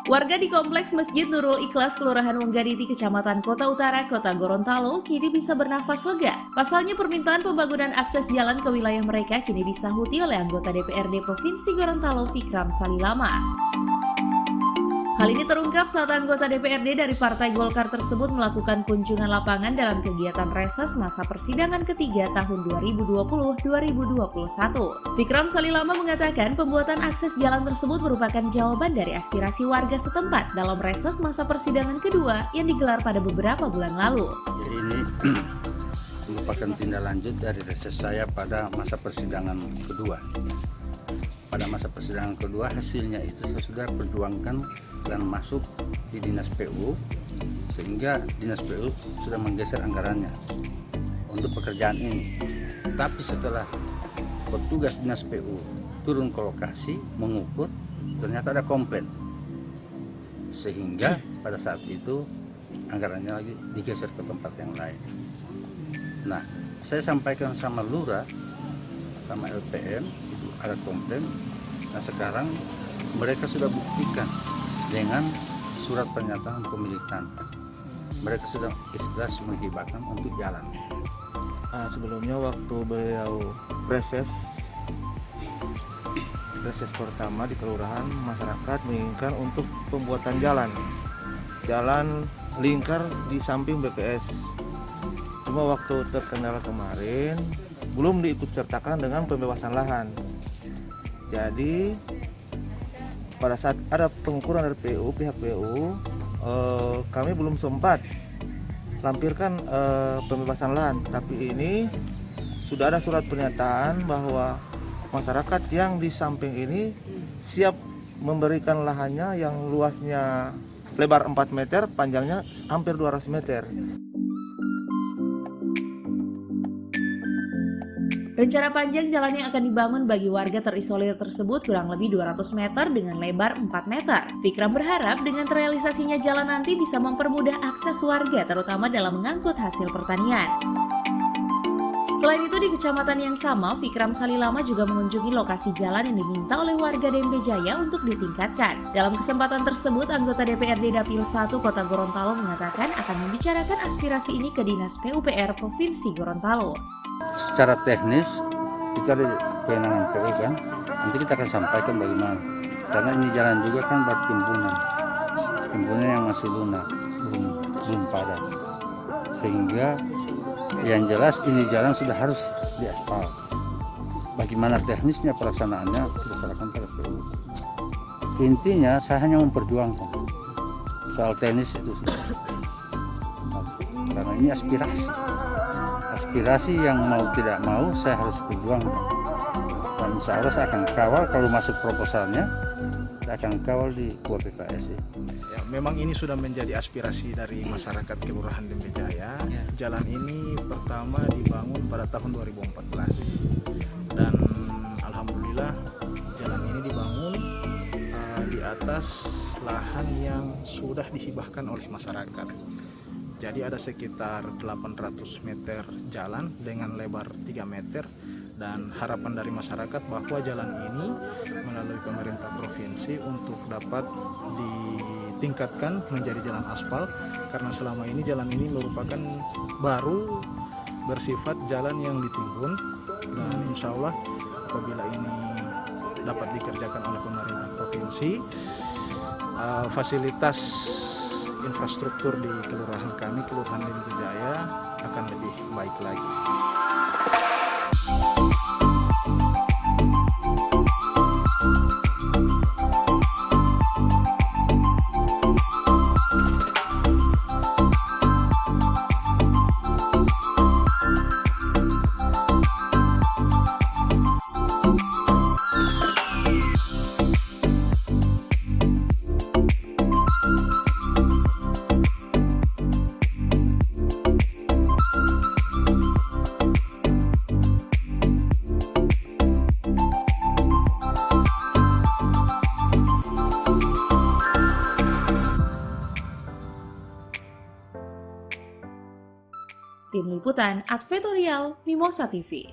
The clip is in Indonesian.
Warga di Kompleks Masjid Nurul Ikhlas, Kelurahan Wonggaditi, Kecamatan Kota Utara, Kota Gorontalo, kini bisa bernafas lega. Pasalnya permintaan pembangunan akses jalan ke wilayah mereka kini disahuti oleh anggota DPRD Provinsi Gorontalo, Fikram Salilama. Hal ini terungkap saat anggota DPRD dari Partai Golkar tersebut melakukan kunjungan lapangan dalam kegiatan reses masa persidangan ketiga tahun 2020-2021. Fikram Salilama mengatakan pembuatan akses jalan tersebut merupakan jawaban dari aspirasi warga setempat dalam reses masa persidangan kedua yang digelar pada beberapa bulan lalu. Jadi ini merupakan tindak lanjut dari reses saya pada masa persidangan kedua. Pada masa persidangan kedua hasilnya itu saya sudah perjuangkan dan masuk di Dinas PU, sehingga Dinas PU sudah menggeser anggarannya untuk pekerjaan ini. Tapi setelah petugas Dinas PU turun ke lokasi mengukur, ternyata ada komplain, sehingga pada saat itu anggarannya lagi digeser ke tempat yang lain. Nah, saya sampaikan sama Lurah, sama LPM, itu ada komplain. Nah, sekarang mereka sudah buktikan dengan surat pernyataan pemilikan. Mereka sudah ikhlas menghibahkan untuk jalan. Sebelumnya waktu beliau reses pertama di kelurahan, masyarakat menginginkan untuk pembuatan jalan lingkar di samping BPS. Cuma waktu terkendala kemarin belum diikut sertakan dengan pembebasan lahan. Jadi pada saat ada pengukuran dari pihak PU, kami belum sempat lampirkan pembebasan lahan. Tapi ini sudah ada surat pernyataan bahwa masyarakat yang di samping ini siap memberikan lahannya yang luasnya lebar 4 meter, panjangnya hampir 200 meter. Rencana panjang jalan yang akan dibangun bagi warga terisolir tersebut kurang lebih 200 meter dengan lebar 4 meter. Fikram berharap dengan terrealisasinya jalan nanti bisa mempermudah akses warga terutama dalam mengangkut hasil pertanian. Selain itu di kecamatan yang sama, Fikram Salilama juga mengunjungi lokasi jalan yang diminta oleh warga Dembe Jaya untuk ditingkatkan. Dalam kesempatan tersebut, anggota DPRD Dapil 1 Kota Gorontalo mengatakan akan membicarakan aspirasi ini ke Dinas PUPR Provinsi Gorontalo. Secara teknis itu ada kewenangan PU kan, nanti kita akan sampaikan bagaimana, karena ini jalan juga kan buat timbunan yang masih lunak, belum padat, sehingga yang jelas ini jalan sudah harus diaspal. Bagaimana teknisnya pelaksanaannya kita serahkan pada PU. Intinya saya hanya memperjuangkan soal teknis itu sudah, karena ini aspirasi yang mau tidak mau saya harus perjuangkan, dan insya Allah saya akan kawal kalau masuk proposalnya, saya akan kawal di KPPS. Ya, memang ini sudah menjadi aspirasi dari masyarakat Kelurahan Dembe Jaya. Jalan ini pertama dibangun pada tahun 2014 dan alhamdulillah jalan ini dibangun di atas lahan yang sudah dihibahkan oleh masyarakat. Jadi ada sekitar 800 meter jalan dengan lebar 3 meter, dan harapan dari masyarakat bahwa jalan ini melalui pemerintah provinsi untuk dapat ditingkatkan menjadi jalan aspal, karena selama ini jalan ini merupakan baru bersifat jalan yang ditimbun, dan insya Allah apabila ini dapat dikerjakan oleh pemerintah provinsi, fasilitas infrastruktur di kelurahan kami, Kelurahan Dembe Jaya, akan lebih baik lagi. Tim Liputan Advertorial Mimosa TV.